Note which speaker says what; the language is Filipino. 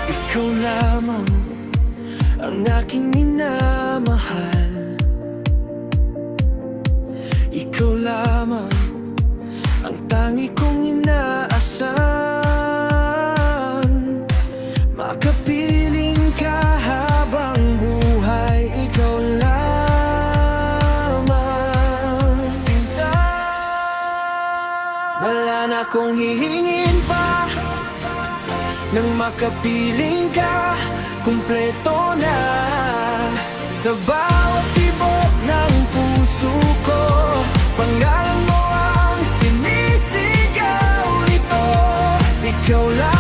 Speaker 1: Ikaw lamang ang aking minamahal. Ikaw lamang ang tangi kong inaasahan. Makapiling ka habang buhay, ikaw lamang, sinta. Wala na akong hihingin pa, nang makapiling ka, kumpleto na. Sa bawat tibok ng puso ko, pangalan mo ang sinisigaw nito. Ikaw lang